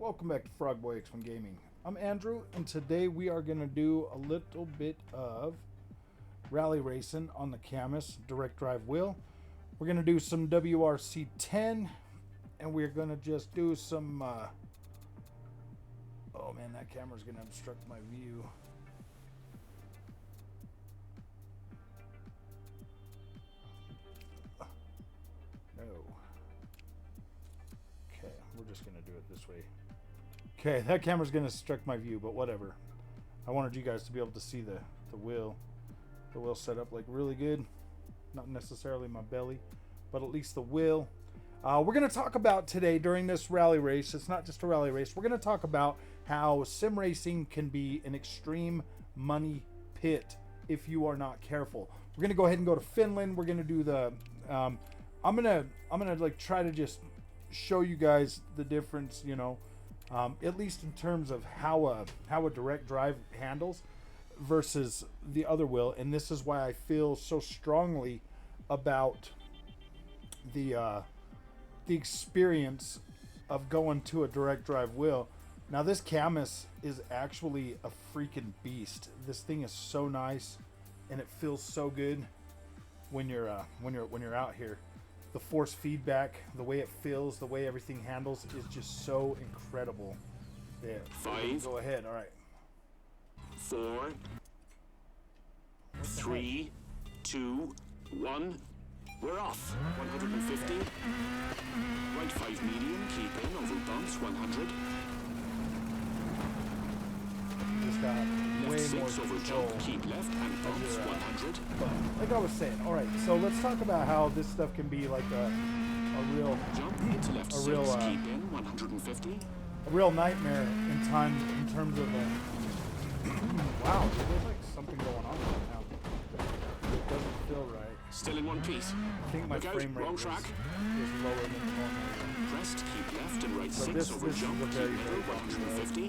Welcome back to Frogboy X1 Gaming. I'm Andrew, and today we are going to do a little bit of rally racing on the Camus direct drive wheel. We're going to do some WRC 10, and we're going to just do some... Oh man, that camera's going to obstruct my view. No. Okay, we're just going to do it this way. Okay, that camera's going to obstruct my view, but whatever. I wanted you guys to be able to see the wheel. The wheel set up like really good. Not necessarily my belly, but at least the wheel. We're going to talk about today during this rally race. It's not just a rally race. We're going to talk about how sim racing can be an extreme money pit if you are not careful. We're going to go ahead and go to Finland. We're going to do the... I'm gonna like try to just show you guys the difference, you know, at least in terms of how a direct drive handles versus the other wheel. And this is why I feel so strongly about the experience of going to a direct drive wheel. Now this Camus is actually a freaking beast. This thing is so nice, and it feels so good when you're out here. The force feedback, the way it feels, the way everything handles is just so incredible. Yeah. 5. Go ahead. All right. 4, 3, 2, 1. We're off. 150. Right 5 medium. Keep in over bumps. 100. Just got way Left more 6 over control jump. Keep left and bumps. 100. But like I was saying, all right. So let's talk about how this stuff can be like a real Jump into left a 6. real Keep in 150. a real nightmare in terms of wow, there's like something going on right now. It doesn't feel right. Still in one piece. I think my Look out, frame rate wrong is track. lower than normal. Pressed. Keep left and right So 6 this over is jump. a Keep very, middle. very bumpy 150. To be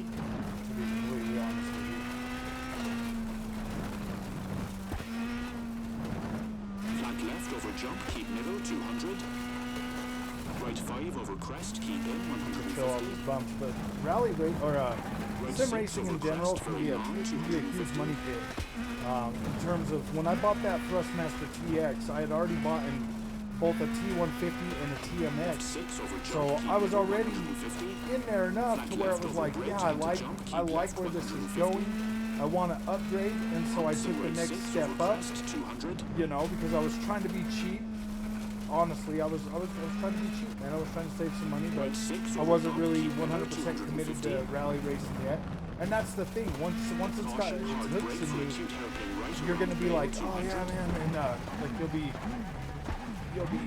completely honest with you. Flat left over jump. Keep middle. 200. Right 5 over crest. Keep in Kill all 150. these bumps, but rally rate or sim racing in general can be a huge money pit. In terms of when I bought that Thrustmaster TX, I had already bought in both a T150 and a TMX, so I was already in there enough to where it was like, yeah, I like where this is going. I want to upgrade, and so I took the next step up. You know, because I was trying to be cheap. Honestly, I was trying to be cheap, man. I was trying to save some money, but I wasn't really 100% committed to rally racing yet. And that's the thing. Once it's got its hooks in you, you're gonna be like, oh yeah, man, and like you'll be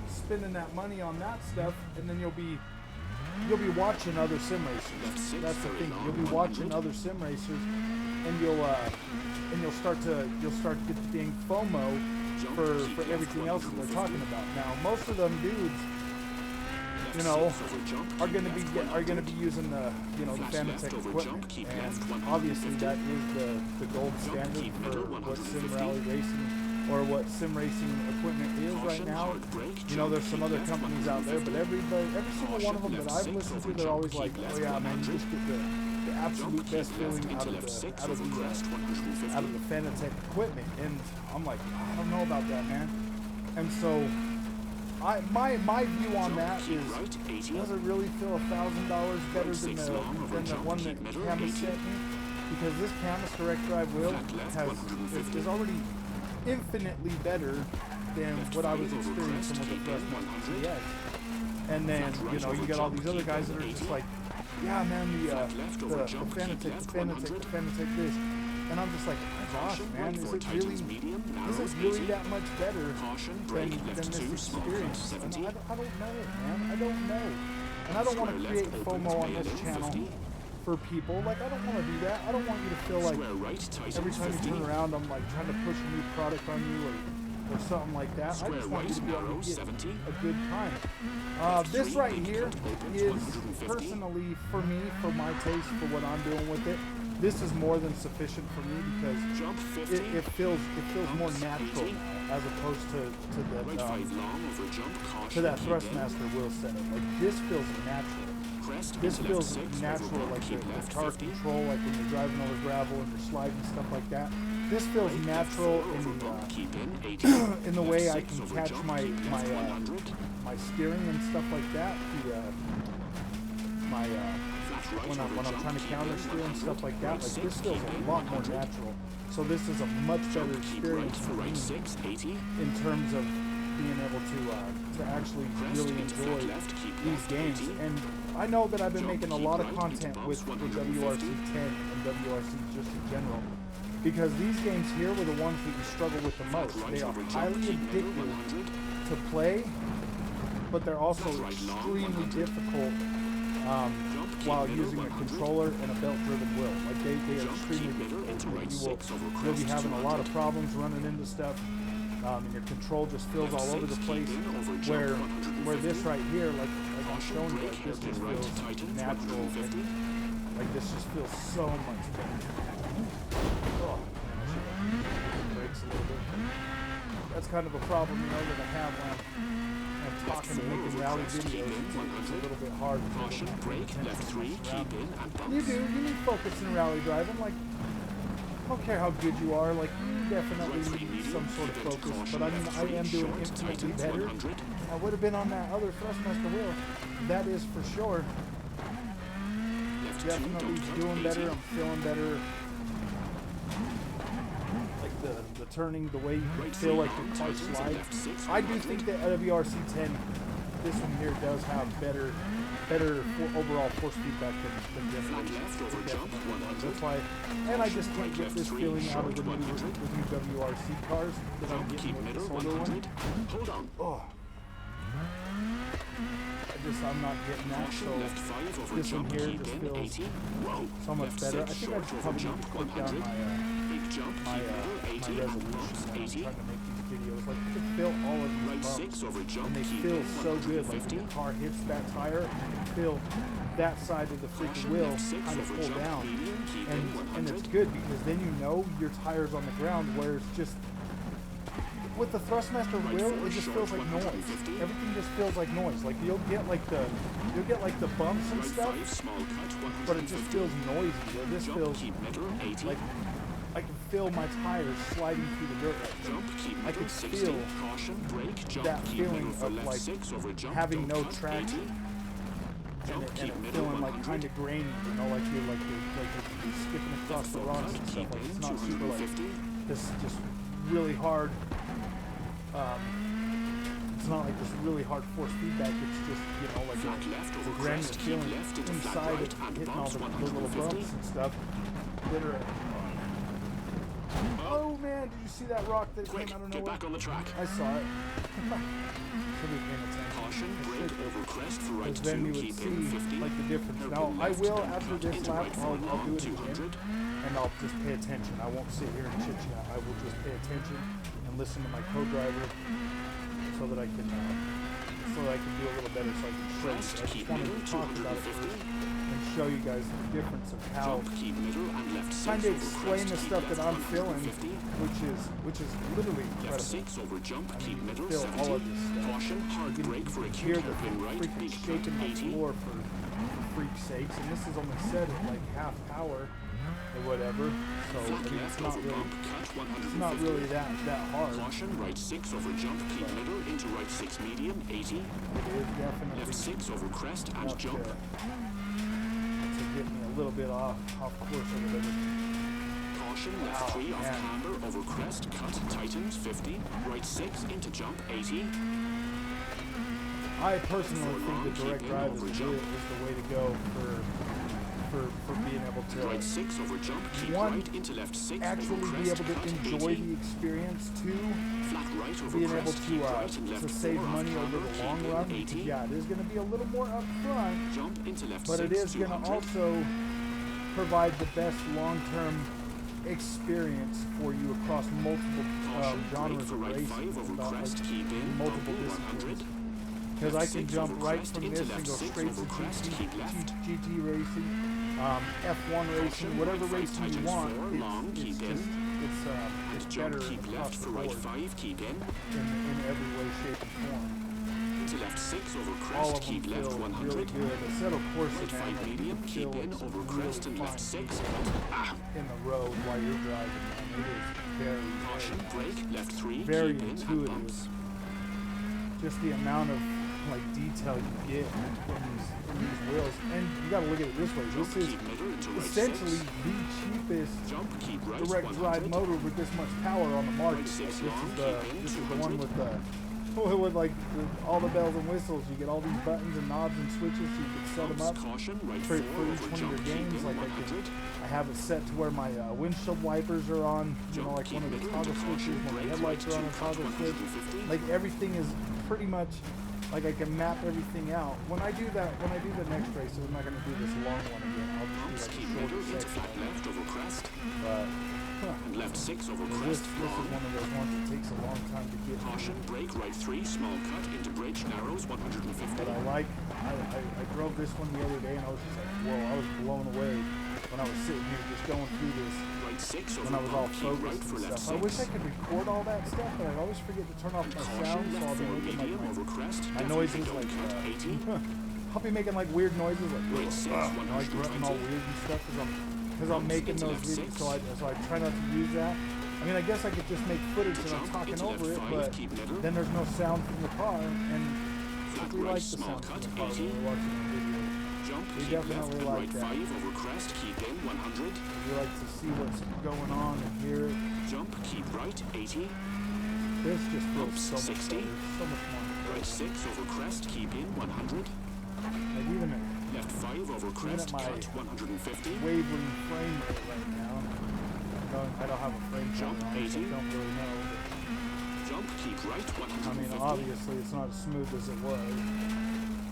spending that money on that stuff, and then you'll be watching other sim racers. That's the thing. You'll be watching other sim racers, and you'll start to get the dang FOMO for everything else that they're talking about. Now, most of them dudes, you know, are gonna be using the Fanatec equipment, and obviously that is the gold standard for what sim rally racing or what sim racing equipment is right now. You know, there's some other companies out there, but every single one of them that I've listened to, they're always like, oh yeah, man, you just get the absolute best feeling out of the Fanatec equipment. And I'm like, I don't know about that, man. And so my view on that is, does it really feel $1,000 better than the one that Camus sent me? Because this Camus direct drive wheel is already infinitely better than what I was experiencing with the Thrustmaster TX. And then, you know, you got all these other guys that are just like, yeah, man, the Fanatec this. And I'm just like, oh gosh, man, is it really that much better than this experience? And I don't know, man. I don't know. And I don't want to create FOMO on this channel for people. Like, I don't want to do that. I don't want you to feel like every time you turn around, I'm like trying to push a new product on you or something like that. I just want you to be able to get a good time. This right here is personally, for me, for my taste, for what I'm doing with it, this is more than sufficient for me because it feels more natural as opposed to that Thrustmaster wheel setup. Like, this feels natural. crest, this into left feels 6, natural, over bump, like keep the left car 50. control, like when you're driving over gravel and you're sliding stuff like that. This feels Right, natural left 4, over in bump, the keep in 80. in the Left way I 6, can over catch jump, my keep left 100. my steering and stuff like that. Flat right, When over I'm jump, trying to keep counter in steer and 100. stuff like that, Right like 6, this feels keep a in lot more 100. natural. So this is a much better Jump, keep right, experience for me right 6, 80. in terms of being able to actually Crest, really into enjoy flat left, keep these left games. 80. And I know that I've been Jump, making a keep lot of right, content into with bumps, WRC 10 and WRC just in general, because these games here were the ones that you struggle with the most. Flat They right, are over jump, highly keep middle addictive 100. to play, but they're also Flat right, long, extremely 100. difficult Jump, keep while middle, using a 100. controller and a belt-driven wheel. Like they are Jump, extremely keep middle, into difficult. right Like six, over you'll be crest, having a lot of 200. problems running into stuff, and your control just feels Left all over 6, the keep place. in, over jump, Where 150. this right here, like I'm Caution, showing you, brake, like this hairpin just right, feels tightens, natural. 150. Like this just feels so much better. Oh, man, I should have brakes a little bit. That's kind of a problem, you know, that I have when I'm talking and making rally videos. It's a little bit hard. Caution, brake, left 3, keep in, and bumps. You need focus in rally driving. Like, I don't care how good you are. Like, you definitely need some sort of focus. But I mean, I am doing infinitely better. I would have been on that other thrustmaster wheel. That is for sure. Definitely doing better. I'm feeling better. Like the turning, the way you feel like the car slides. I do think that WRC 10, this one here does have better overall force feedback than Generation. That's why, and I just can't get this feeling out of the new WRC cars that I'm getting with this older one. Hold on. Oh. I'm not getting that, so this one here just feels so much better. I think I should probably need to put down my resolution when I'm trying to make these videos. Like, you can feel all of these bumps, and they feel so good. Like, when the car hits that tire, and you can feel that side of the freaking wheel kind of pull down. And it's good, because then you know your tire's on the ground, where it's just... With the Thrustmaster wheel, it just feels like noise. Everything just feels like noise. Like you'll get like the bumps and stuff, but it just feels noisy. Where this feels like I can feel my tires sliding through the dirt. I can feel that feeling of like having no traction, and it feeling like kind of grainy. You know, like you're skipping across the rocks and stuff. Like it's not super like this just really hard. It's not like this really hard force feedback. It's just, you know, like a granular feeling inside it, hitting all the little bumps and stuff that are. Oh man, did you see that rock that came out of nowhere? Get back on the track. I saw it. Should be paying attention. Caution, brake over crest for right 2, then you would keep see in 50. like the difference. Now I will after this lap, I'll do it again, and I'll just pay attention. I won't sit here and chit chat. I will just pay attention and listen to my co-driver so that I can do a little better. So I can show you. I just wanted to talk about it first and show you guys the difference of how kind of explain the stuff that I'm feeling, which is literally incredible. Left 6 over jump, I keep mean, you middle, can feel 70. all of this stuff. Caution, hard brake for acute Hear the hairpin right, freaking big shaking cut, the 80. floor for freak's sakes, and this is only set at like half power or whatever. So I mean, it's not really, bump, cut 150. it's not really that hard. Caution, right 6 over jump, keep middle, into right 6 medium, 80. It is definitely Left 6 over crest and enough jump. to get me a little bit off course or whatever. Caution, left 3 off camber, over crest, cut, tightens, 50. Right 6 into jump, 80. I personally think the direct drive is the way to go for being able to Right 6 over jump, keep one, right into left 6 actually over be crest, able to cut, enjoy 80. the experience. Two, Flat right over being able crest, keep right and to left save 4 money off over camber, the long keep run. in, Because 80. yeah, it is going to be a little more up front, Jump into left but 6, it is going 200. to also provide the best long-term experience for you across multiple Caution, brake genres for of right racing. 5 over About, crest, like, keep in, multiple bumper, disciplines. 100. Because I Left can 6 jump over right crest from into this and left go 6 straight to over crest, keep left. GT racing, F1 racing, whatever racing you want. It's Jump, better keep across left the for right board 5, keep in. in every way, shape, and form. Into left 6 over all crest, of them keep left feel 100. really good. A settled course, Right man, 5 like, you medium, can keep feel in some over really crest and left fine 6. Ah, in the road while you're driving, man. It is very, caution, very brake, nice. left 3, Very keep in and intuitive. bumps. Just the amount of like detail you get in these wheels, and you got to look at it this way. Jump, This is keep middle into right essentially 6. the cheapest Jump, keep right direct 100. drive motor with this much power on the market. Right 6 Like, long, this is keep in the one 200. with the with like all the bells and whistles. You get all these buttons and knobs and switches, so you can set them Bumps, up caution, right for 4 each over one of jump, your keep games. in Like 100. I have it set to where my windshield wipers are on, you know, Jump, like keep one of the middle toggle into switches. caution, When the brake, headlights right are on 2 a cut, toggle switch. 150. Like everything is pretty much like I can map everything out. When I do the next races, I'm not going to do this long one again. I'll Bumps, just do keep like a middle shorter into flat section. left over crest. But And left 6 over this crest, is long. one of those ones that takes a long time to get. Caution, brake, right 3, small cut, into bridge, narrows, 150. But I drove this one the other day and I was just like, whoa, I was blown away when I was sitting here just going through this. Right 6 over When I was all bump, keep focused right for and left stuff. 6. I wish I could record all that stuff, but I always forget to turn off my sound, Caution, so I'll left be 4 making medium like over crest, my definitely noises don't like cut, 80. I'll be making like weird noises like Right 6, like grunting all 120. weird and stuff because I'm making into those left videos, 6. so I try not to use that. I mean, I guess I could just make footage and I'm Jump talking into over left it, 5, but keep middle. then there's no sound from the car, and Flat we right, like the small sound from cut, the car 80. when we're watching the video. Jump, We keep left definitely and like right that. 5 over crest, keep in 100. We like to see what's going on and hear it. Jump, keep right 80. This just feels Bumps, so much 60. better, so much more. Right 6 over crest, keep in 100. Like even at Left 5 over crest, my cut 150. wavering frame rate right now, I don't have a frame Jump, counter on, so 80. I don't really know. Jump, keep right But, I mean, 150. obviously it's not as smooth as it was,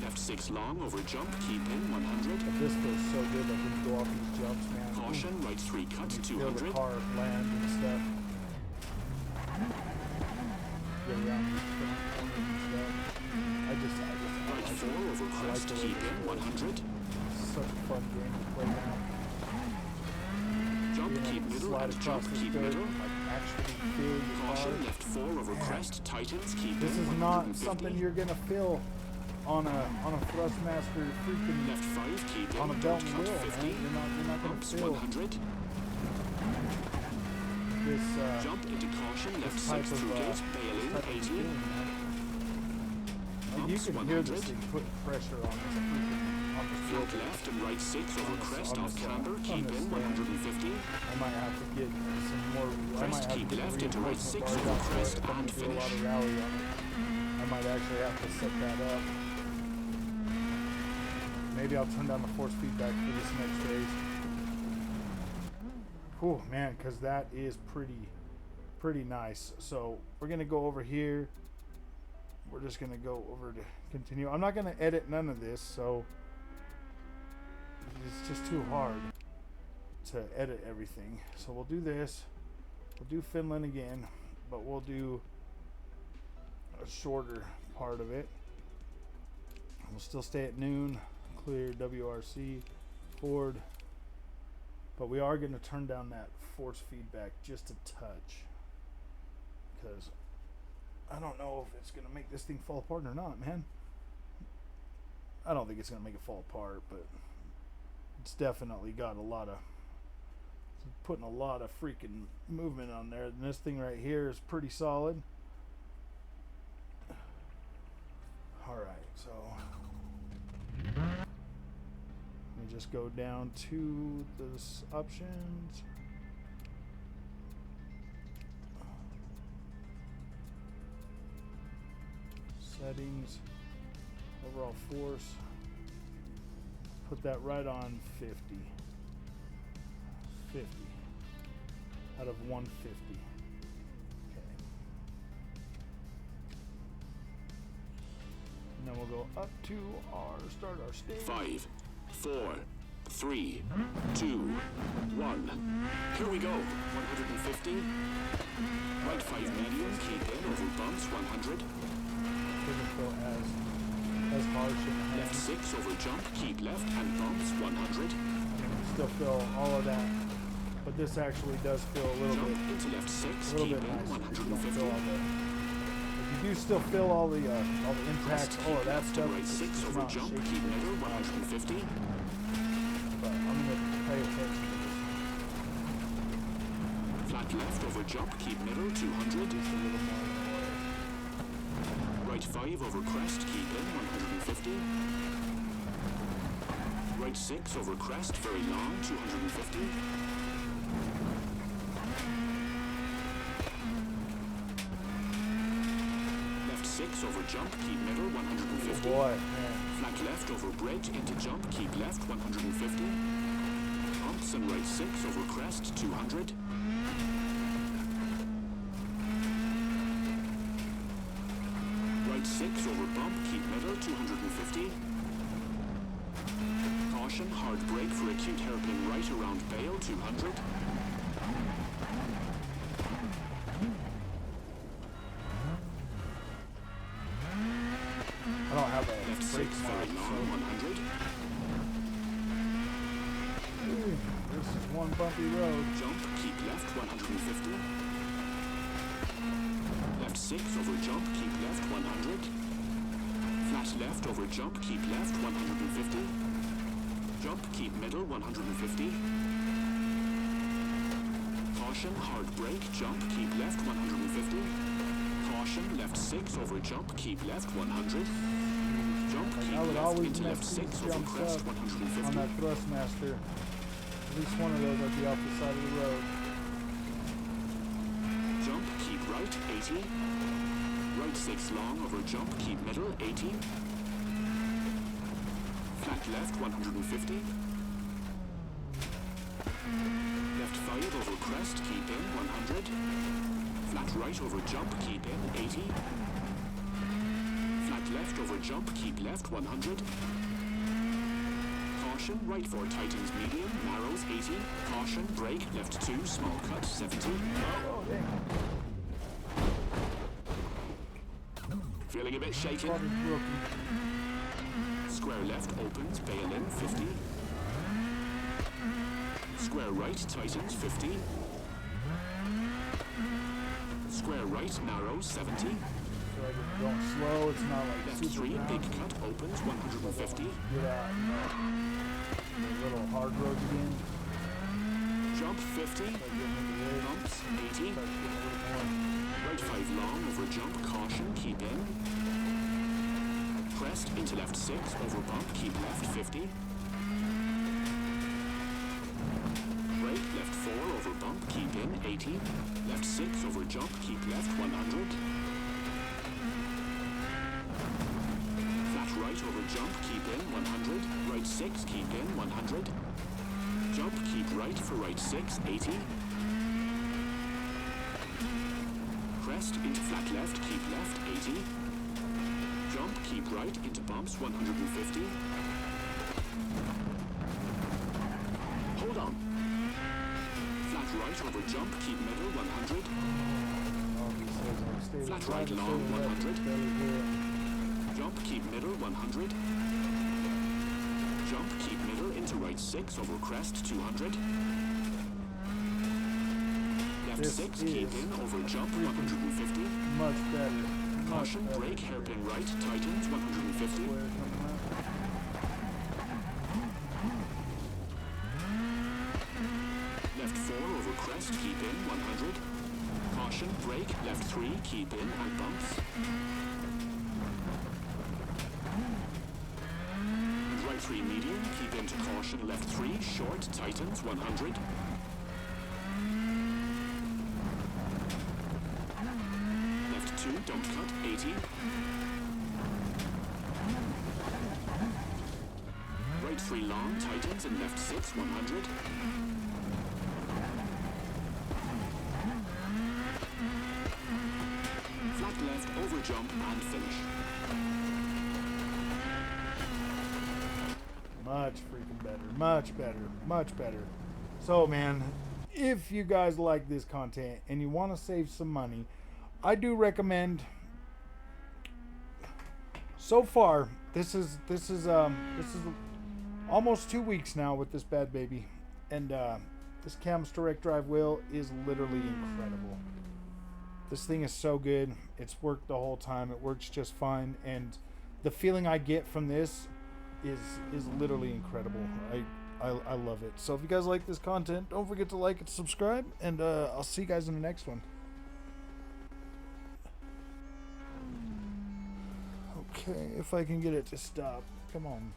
Left 6 long over jump, keep in 100. but this feels so good. Like when you go off these jumps, man. Caution, right 3 cut You feel the 200. car land and stuff. Get around these corners and stuff. I Right like 4 it. over I like crest, the way keep this in feels. 100. It's such a fun game to play now. Jump, Being keep able to middle, slide and across jump, this keep dirt, middle. like actually feel your Caution, car. left 4 over crest, tightens, keep This in is not 150. something you're gonna feel on a Thrustmaster freaking Left 5, keep in, on a don't belt and cut wheel, 50. man. You're not gonna Bumps feel 100. this Jump into caution, left this type 6 of through gate, bail this in type of 80. feeling, man. Like you Bumps can hear this 100. thing putting pressure on this freaking on the Flat filter. left and right 6 over crest on off this, camber, on keep this in stand. 150. I might have to get some more. I Crest, might have keep to get left into right reinforcement 6 bars over out for it crest if I'm and gonna do a lot of finish. rally on it. I might actually have to set that up. Maybe I'll turn down the force feedback for this next race. Whew, man, because that is pretty nice. So we're gonna go over here. We're just gonna go over to continue. I'm not gonna edit none of this, so it's just too hard to edit everything. So we'll do this. We'll do Finland again, but we'll do a shorter part of it. We'll still stay at noon, clear WRC, Ford, but we are going to turn down that force feedback just a touch, because I don't know if it's going to make this thing fall apart or not, man. I don't think it's going to make it fall apart, but it's definitely got a lot of, putting a lot of freaking movement on there. And this thing right here is pretty solid. Alright, so let me just go down to the options. Settings, overall force. Put that right on 50. 50 out of 150. Okay. And then we'll go up to start our stage. 5, 4, 3, 2, 1. Here we go. 150. Right 5 medium, keep in over bumps 100. Doesn't feel as harsh in the Left hand. 6 over jump, keep left and bumps 100. I mean, you still feel all of that, but this actually does feel a little Jump bit, into left 6, a little keep bit in nicer. You don't 150. feel all the. Like you do still feel all the impacts, all of that Left stuff. right It's 6 just over not jump, shaky. keep middle 150. But I'm gonna pay attention to this Flat left over jump, keep middle 200. just a little more than a way. Right 5 over crest, keep in 150. Right 6 over crest, very long, 250. Left 6 over jump, keep middle 150. Oh boy, man. Flat left over bridge into jump, keep left 150. Bumps and right 6 over crest, 200. Right 6 over bump, keep middle 250. Caution, hard brake for acute hairpin right around Bale 200. I don't have a Left brake 6 mod, very long, so 100. this is one bumpy road. Jump, keep left 150. Left 6 over jump, keep left 100. Flat left over jump, keep left 150. Jump, keep middle 150. Caution, hard brake, jump, keep left 150. Caution, left 6 over jump, keep left 100. Jump, Like, keep I would left always into mess left these 6 over jumps crest up 150. on that Thrustmaster. At least one of those I'd be off the side of the road. Jump, keep right 80. Right 6 long over jump, keep middle 80. Flat left 150. Left 5 over crest, keep in 100. Flat right over jump, keep in 80. Flat left over jump, keep left 100. Caution, right 4 tightens medium, narrows 80. Caution, brake, left 2, small cut 70. Oh, dang. Feeling a bit shaken. Probably broken. Square left opens, bail in 50. Square right tightens 50. Square right narrows 70. Feel like it's going slow. It's not like Left super 3 ground. big cut opens 150. Get out. The little hard roads again. Jump 50. Start getting into the Bumps 80. Start getting a little more. Right 5 long over jump, caution, keep in. Crest into left 6 over bump, keep left 50. Brake left 4 over bump, keep in 80. Left 6 over jump, keep left 100. Flat right over jump, keep in 100. Right 6, keep in 100. Jump, keep right for right 6, 80. Crest into flat left, keep left 80. Jump, keep right into bumps 150. Hold on. Flat right over jump, keep middle 100. Oh, he says like stay Flat try right to stay long, left, 100. barely do it. Jump, keep middle 100. Jump, keep middle into right 6 over crest 200. Left This 6, keep is in over jump 150. Much better. Caution, Much better. brake, hairpin right, tightens 150. Square coming up. Left 4 over crest, keep in 100. Caution, brake, left 3, keep in and bumps. And right 3 medium, keep into caution, left 3, short, tightens 100. Left 2, don't cut, 80. Right 3 long, tightens and left 6, 100. Flat left, over jump and finish. Much freaking better. Much better. Much better. So, man, if you guys like this content and you want to save some money, I do recommend. So far, this is almost 2 weeks now with this bad baby, and this Cam's direct drive wheel is literally incredible. This thing is so good. It's worked the whole time. It works just fine, and the feeling I get from this is literally incredible. I love it. So if you guys like this content, don't forget to like and subscribe, and I'll see you guys in the next one. Okay, if I can get it to stop. Come on.